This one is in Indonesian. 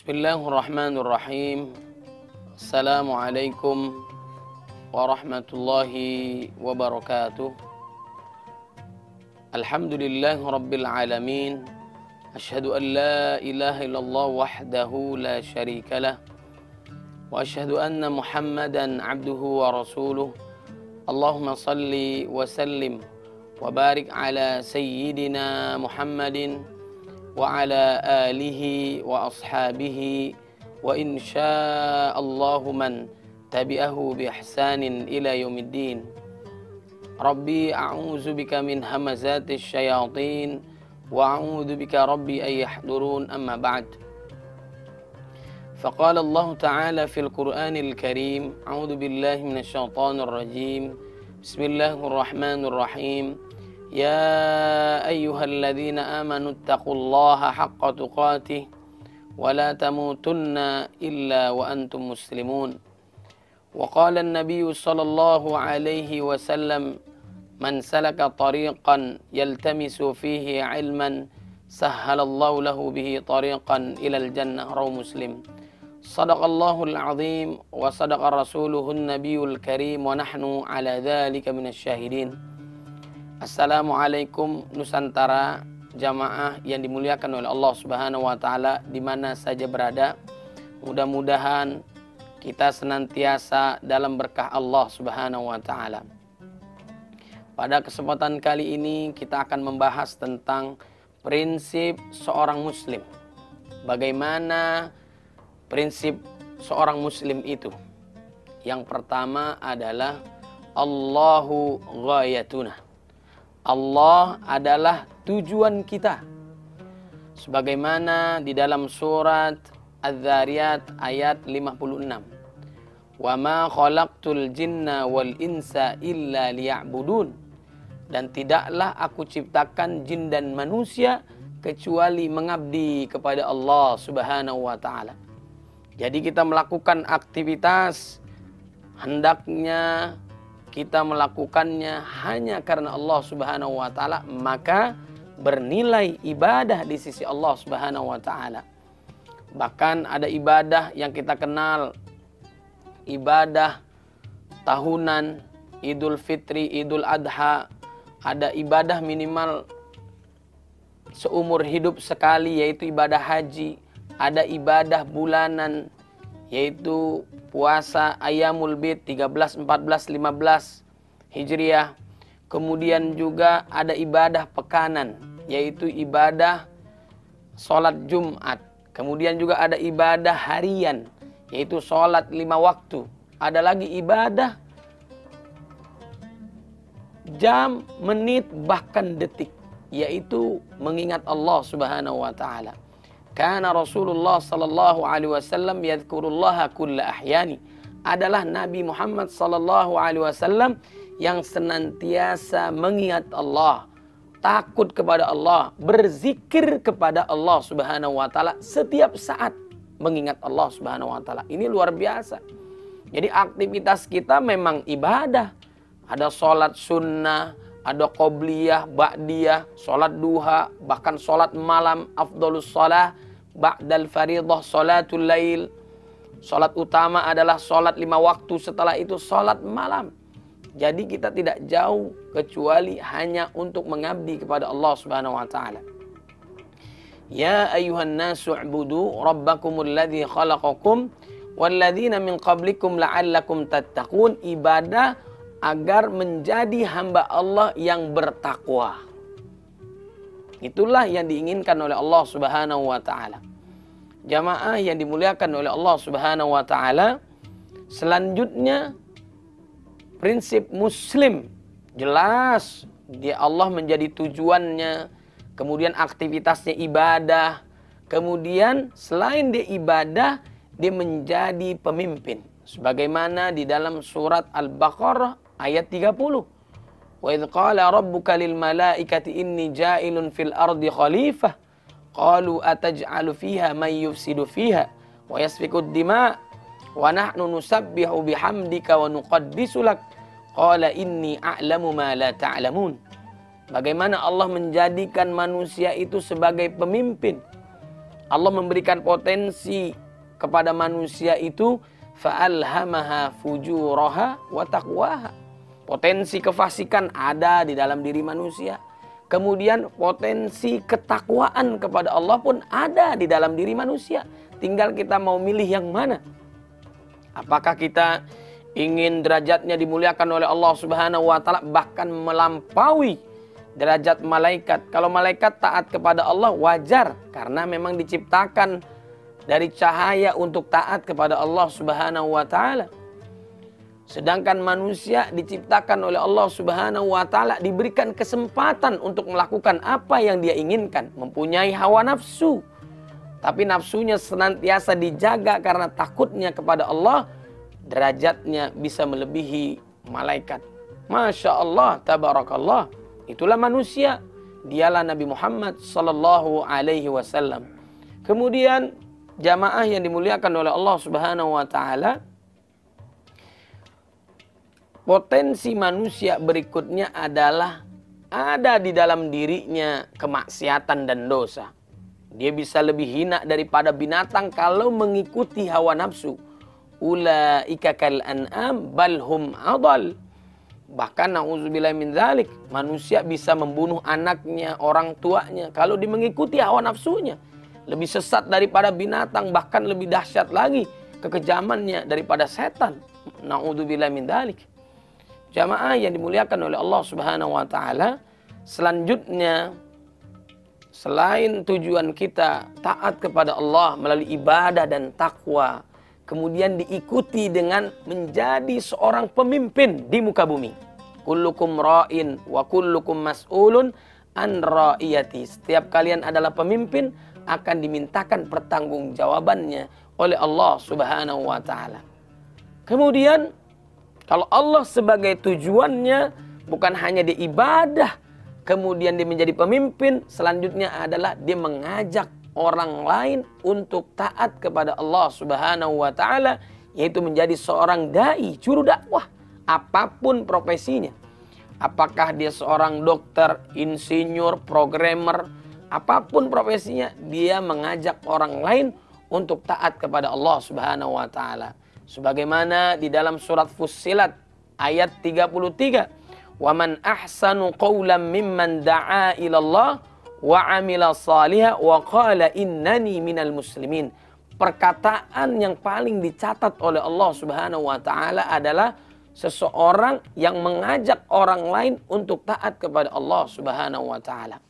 Bismillahirrahmanirrahim. Assalamualaikum warahmatullahi wabarakatuh. Alhamdulillahi rabbil alamin. Asyhadu an la ilaha illallah wahdahu la syarika lah. Wa asyhadu anna Muhammadan abduhu wa rasuluh. Allahumma salli wa sallim wa barik ala sayyidina Muhammadin wa ala alihi wa ashabihi wa insya'allahu man tabi'ahu bi ihsanin ila yaumiddin. Rabbi a'udzu bika min hamazatis syayatin wa a'udzu bika rabbi ay yahdurun, amma ba'd. Faqala Allah Ta'ala fil Qur'anil Karim, a'udzu billahi minasy syaithanir rajim. Bismillahirrahmanirrahim. يا أيها الذين آمنوا اتقوا الله حق تقاته ولا تموتن إلا وأنتم مسلمون. وقال النبي صلى الله عليه وسلم من سلك طريقا يلتمس فيه علما سهل الله له به طريقا إلى الجنة. رواه مسلم. صدق الله العظيم وصدق رسوله النبي الكريم ونحن على ذلك من الشاهدين. Assalamualaikum Nusantara, jamaah yang dimuliakan oleh Allah Subhanahu wa Ta'ala di mana saja berada. Mudah-mudahan kita senantiasa dalam berkah Allah Subhanahu wa Ta'ala. Pada kesempatan kali ini kita akan membahas tentang prinsip seorang muslim. Bagaimana prinsip seorang muslim itu? Yang pertama adalah Allahu ghayatuna. Allah adalah tujuan kita. Sebagaimana di dalam surat Az-Zariyat ayat 56. Wa ma khalaqtul jinna wal insa illa liya'budun. Dan tidaklah aku ciptakan jin dan manusia kecuali mengabdi kepada Allah Subhanahu wa Ta'ala. Jadi kita melakukan aktivitas hendaknya kita melakukannya hanya karena Allah Subhanahu wa Ta'ala, maka bernilai ibadah di sisi Allah Subhanahu wa Ta'ala. Bahkan ada ibadah yang kita kenal, ibadah tahunan, Idul Fitri, Idul Adha. Ada ibadah minimal seumur hidup sekali, yaitu ibadah haji. Ada ibadah bulanan, yaitu puasa Ayyamul Bid 13, 14, 15 Hijriah. Kemudian juga ada ibadah pekanan, yaitu ibadah sholat Jumat. Kemudian juga ada ibadah harian, yaitu sholat 5 waktu. Ada lagi ibadah jam, menit, bahkan detik, yaitu mengingat Allah Subhanahu wa Ta'ala. Karena Rasulullah sallallahu alaihi wasallam yadhkurullaha kulla ahyani. Adalah Nabi Muhammad sallallahu alaihi wasallam yang senantiasa mengingat Allah, takut kepada Allah, berzikir kepada Allah Subhanahu wa Ta'ala setiap saat, mengingat Allah Subhanahu wa Ta'ala. Ini luar biasa. Jadi aktivitas kita memang ibadah. Ada sholat sunnah, ada qobliyah, ba'diyah, sholat duha, bahkan sholat malam, afdolus sholah, ba'dal faridah, sholatul lail. Sholat utama adalah sholat 5 waktu, setelah itu sholat malam. Jadi kita tidak jauh kecuali hanya untuk mengabdi kepada Allah Subhanahu wa Ta'ala. Ya ayuhan nasu u'budu rabbakumul ladzi khalaqakum walladzina min qablikum la'allakum tattaqun. Ibadah agar menjadi hamba Allah yang bertakwa. Itulah yang diinginkan oleh Allah Subhanahu wa Ta'ala. Jamaah yang dimuliakan oleh Allah Subhanahu wa Ta'ala, selanjutnya prinsip muslim jelas dia Allah menjadi tujuannya, kemudian aktivitasnya ibadah, kemudian selain dia ibadah dia menjadi pemimpin. Sebagaimana di dalam surat Al-Baqarah ayat 30. Wa idz qala rabbuka lil malaikati inni ja'ilun fil ardi khalifah qalu ataj'alu fiha may yufsidu fiha wa yasfiku ad-dima' wa nahnu nusabbihu bihamdika wa nuqaddisu lak qala inni a'lamu ma la ta'lamun. Bagaimana Allah menjadikan manusia itu sebagai pemimpin. Allah memberikan potensi kepada manusia itu, fa'alhamaha fujuraha wa taqwaha. Potensi kefasikan ada di dalam diri manusia. Kemudian potensi ketakwaan kepada Allah pun ada di dalam diri manusia. Tinggal kita mau milih yang mana. Apakah kita ingin derajatnya dimuliakan oleh Allah Subhanahu wa taala, bahkan melampaui derajat malaikat. Kalau malaikat taat kepada Allah wajar, karena memang diciptakan dari cahaya untuk taat kepada Allah Subhanahu wa taala. Sedangkan manusia diciptakan oleh Allah Subhanahu wa taala, diberikan kesempatan untuk melakukan apa yang dia inginkan, mempunyai hawa nafsu. Tapi nafsunya senantiasa dijaga karena takutnya kepada Allah, derajatnya bisa melebihi malaikat. Masya Allah, tabarakallah. Itulah manusia. Dialah Nabi Muhammad sallallahu alaihi wasallam. Kemudian jamaah yang dimuliakan oleh Allah Subhanahu wa taala, potensi manusia berikutnya adalah ada di dalam dirinya kemaksiatan dan dosa. Dia bisa lebih hina daripada binatang kalau mengikuti hawa nafsu. Ulaika kal an'am bal hum adall. Bahkan na'udzubillah min dzalik, manusia bisa membunuh anaknya, orang tuanya kalau dia mengikuti hawa nafsunya. Lebih sesat daripada binatang, bahkan lebih dahsyat lagi kekejamannya daripada setan. Na'udzubillah min dzalik. Jamaah yang dimuliakan oleh Allah Subhanahu wa taala, selanjutnya selain tujuan kita taat kepada Allah melalui ibadah dan takwa, kemudian diikuti dengan menjadi seorang pemimpin di muka bumi. Kullukum ra'in wa kullukum mas'ulun an ra'iyati. Setiap kalian adalah pemimpin, akan dimintakan pertanggungjawabannya oleh Allah Subhanahu wa taala. Kemudian kalau Allah sebagai tujuannya bukan hanya di ibadah, kemudian dia menjadi pemimpin, selanjutnya adalah dia mengajak orang lain untuk taat kepada Allah Subhanahu wa taala, yaitu menjadi seorang dai, juru dakwah, apapun profesinya. Apakah dia seorang dokter, insinyur, programmer, apapun profesinya, dia mengajak orang lain untuk taat kepada Allah Subhanahu wa taala. Sebagaimana di dalam surat Fussilat ayat 33, "Wa man ahsanu qawlan mimman da'a ila Allah wa 'amila shalihan wa qala innani minal muslimin." Perkataan yang paling dicatat oleh Allah Subhanahu wa taala adalah seseorang yang mengajak orang lain untuk taat kepada Allah Subhanahu wa taala.